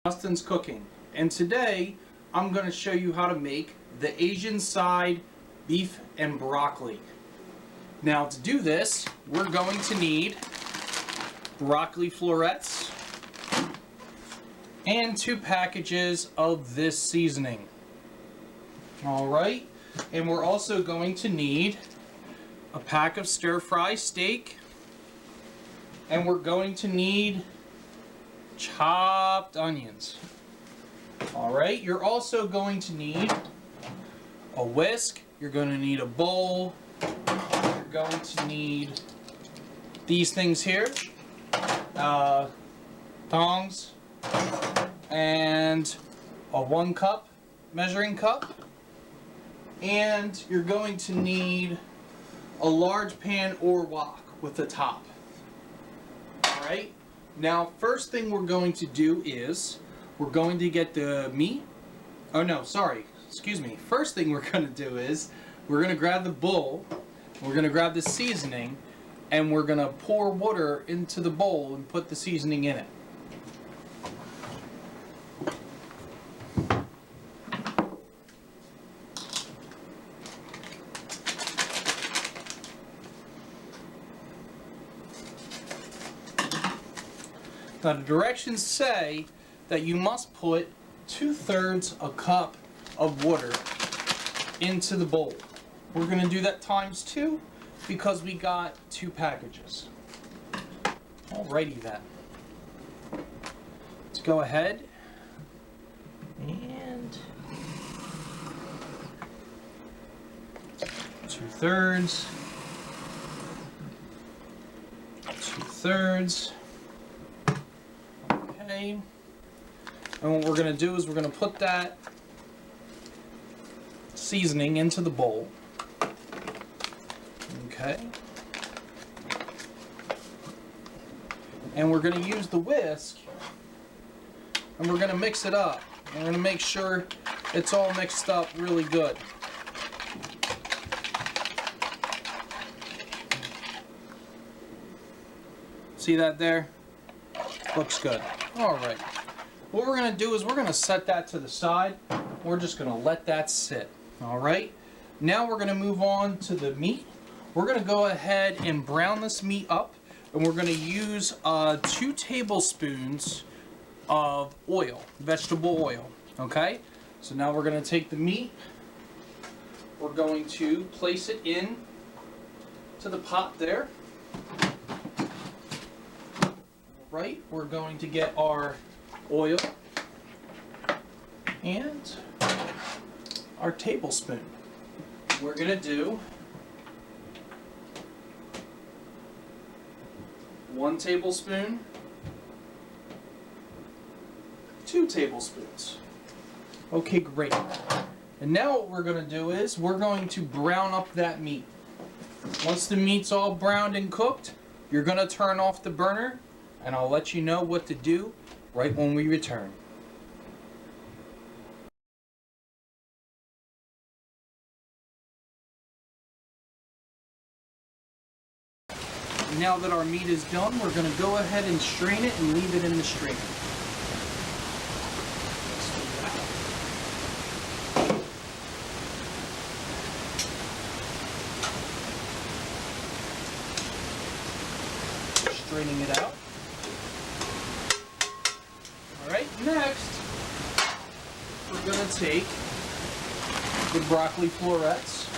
Justin's Cooking, and today I'm going to show you how to make the Asian side beef and broccoli. Now to do this, we're going to need broccoli florets and 2 packages of this seasoning. Alright, and we're also going to need a pack of stir-fry steak, and we're going to need chopped onions. Alright, you're also going to need a whisk, you're going to need a bowl, you're going to need these things here, tongs, and a 1 cup measuring cup, and you're going to need a large pan or wok with a top. Alright? Now, first thing we're going to do is we're going to get the meat. Oh no, sorry. Excuse me. First thing we're going to do is we're going to grab the bowl, we're going to grab the seasoning, and we're going to pour water into the bowl and put the seasoning in it. Now the directions say that you must put 2/3 a cup of water into the bowl. We're going to do that times 2 because we got 2 packages. Alrighty then. Let's go ahead and 2/3, 2/3. And what we're going to do is we're going to put that seasoning into the bowl. Okay. And we're going to use the whisk and we're going to mix it up. We're going to make sure it's all mixed up really good. See that there? Looks good. Alright. What we're going to do is we're going to set that to the side. We're just going to let that sit. Alright. Now we're going to move on to the meat. We're going to go ahead and brown this meat up. And we're going to use 2 tablespoons of oil. Vegetable oil. Okay. So now we're going to take the meat. We're going to place it in to the pot there. Right, we're going to get our oil and our tablespoon. We're going to do 1 tablespoon, 2 tablespoons. Okay, great. And now what we're going to do is we're going to brown up that meat. Once the meat's all browned and cooked, you're going to turn off the burner. And I'll let you know what to do right when we return. Now that our meat is done, we're going to go ahead and strain it and leave it in the strainer. Straining it out. Alright, next, we're going to take the broccoli florets,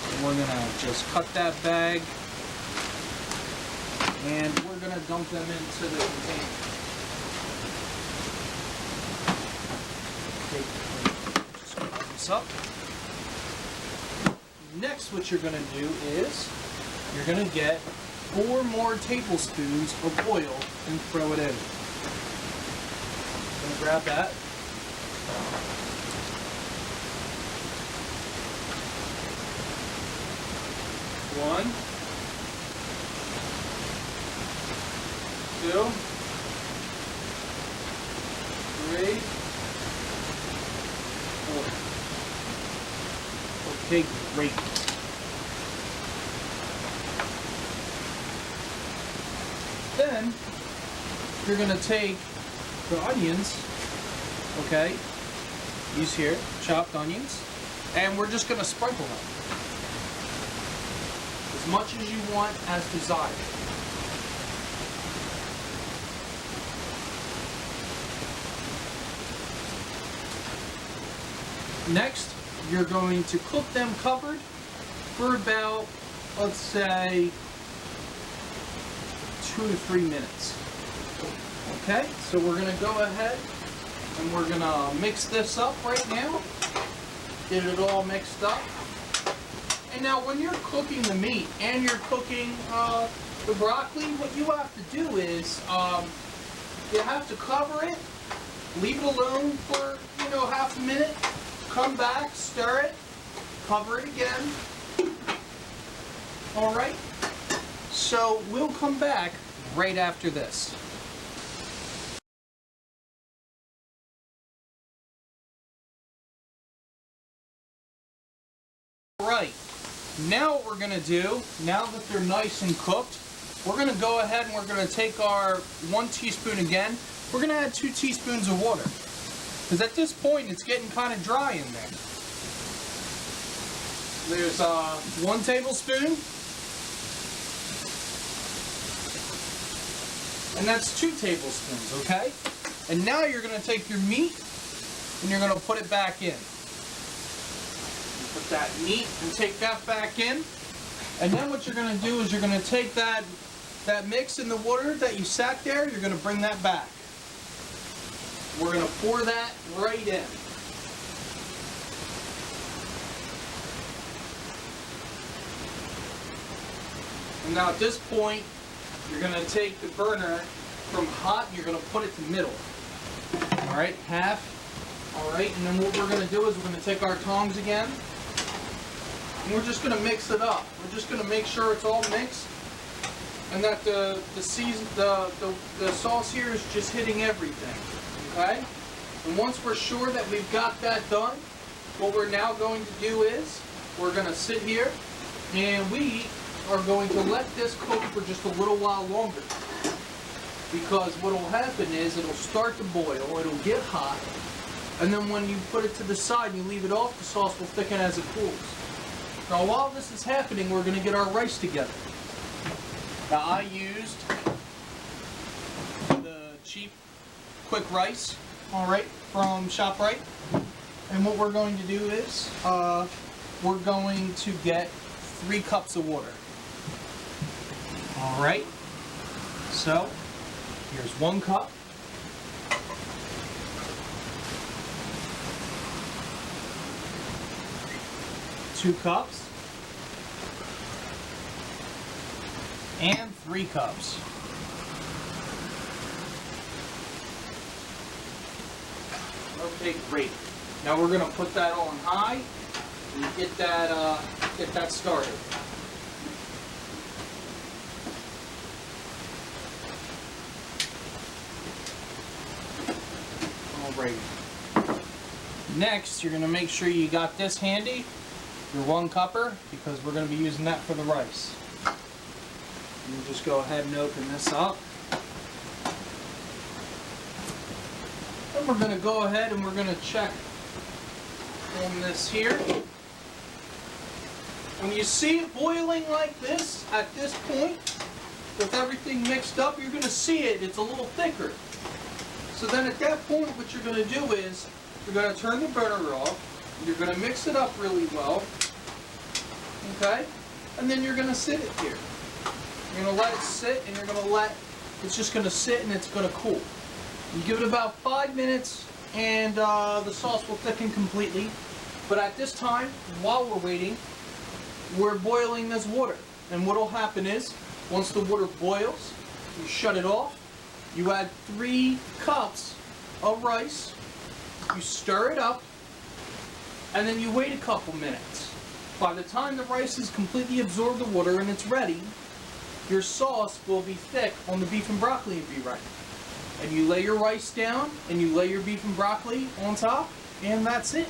and we're going to just cut that bag, and we're going to dump them into the container. Okay, just cover this up. Next, what you're going to do is, you're going to get 4 more tablespoons of oil and throw it in. Grab that. One, 2, 3, 4. Okay, great. Then you're going to take the onions, okay, these here, chopped onions, and we're just going to sprinkle them as much as you want as desired. Next, you're going to cook them covered for about, let's say, 2 to 3 minutes. Okay, so we're going to go ahead and we're going to mix this up right now. Get it all mixed up. And now when you're cooking the meat and you're cooking the broccoli, what you have to do is you have to cover it, leave it alone for, half a minute, come back, stir it, cover it again. All right, so we'll come back right after this. All right, now what we're going to do, now that they're nice and cooked, we're going to go ahead and we're going to take our 1 teaspoon again. We're going to add 2 teaspoons of water, because at this point it's getting kind of dry in there. There's 1 tablespoon. And that's 2 tablespoons, okay? And now you're going to take your meat and you're going to put it back in. Put that meat and take that back in. And then what you're going to do is you're going to take that mix in the water that you sat there, you're going to bring that back. We're going to pour that right in. And now at this point, you're going to take the burner from hot and you're going to put it to middle. All right, half. All right, and then what we're going to do is we're going to take our tongs again and we're just going to mix it up. We're just going to make sure it's all mixed and that the sauce here is just hitting everything. Okay? And once we're sure that we've got that done, what we're now going to do is we're going to sit here and we are going to let this cook for just a little while longer, because what will happen is it'll start to boil, it'll get hot, and then when you put it to the side and you leave it off, the sauce will thicken as it cools. Now while this is happening, we're going to get our rice together. Now I used the cheap quick rice, alright, from ShopRite, and what we're going to do is we're going to get 3 cups of water. All right, so here's 1 cup. Two cups. And 3 cups. Okay, great. Now we're going to put that on high and get that started. Next, you're going to make sure you got this handy, your 1 cupper, because we're going to be using that for the rice. You just go ahead and open this up. Then we're going to go ahead and we're going to check on this here. When you see it boiling like this, at this point, with everything mixed up, you're going to see it's a little thicker. So then at that point, what you're going to do is, you're going to turn the burner off, you're going to mix it up really well, okay? And then you're going to sit it here. You're going to let it sit, and you're going to it's just going to sit and it's going to cool. You give it about 5 minutes, and the sauce will thicken completely. But at this time, while we're waiting, we're boiling this water. And what will happen is, once the water boils, you shut it off, you add 3 cups of rice, you stir it up, and then you wait a couple minutes. By the time the rice has completely absorbed the water and it's ready, your sauce will be thick on the beef and broccoli and be ready. And you lay your rice down, and you lay your beef and broccoli on top, and that's it.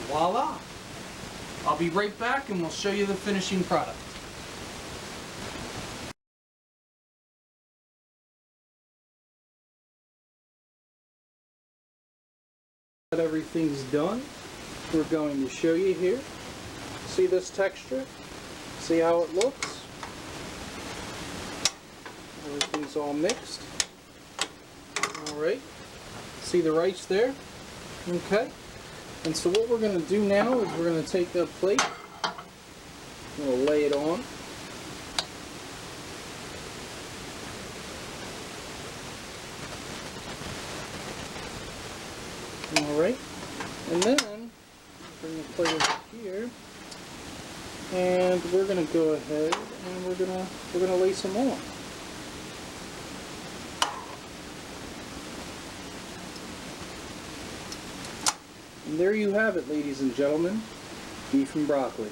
Voila! I'll be right back and we'll show you the finishing product. Everything's done. We're going to show you here. See this texture? See how it looks? Everything's all mixed. Alright. See the rice there? Okay. And so what we're going to do now is we're going to take a plate. We'll lay it on. Alright. And then bring the plate over here. And we're going to go ahead and we're going to lay some on. And there you have it, ladies and gentlemen, beef and broccoli.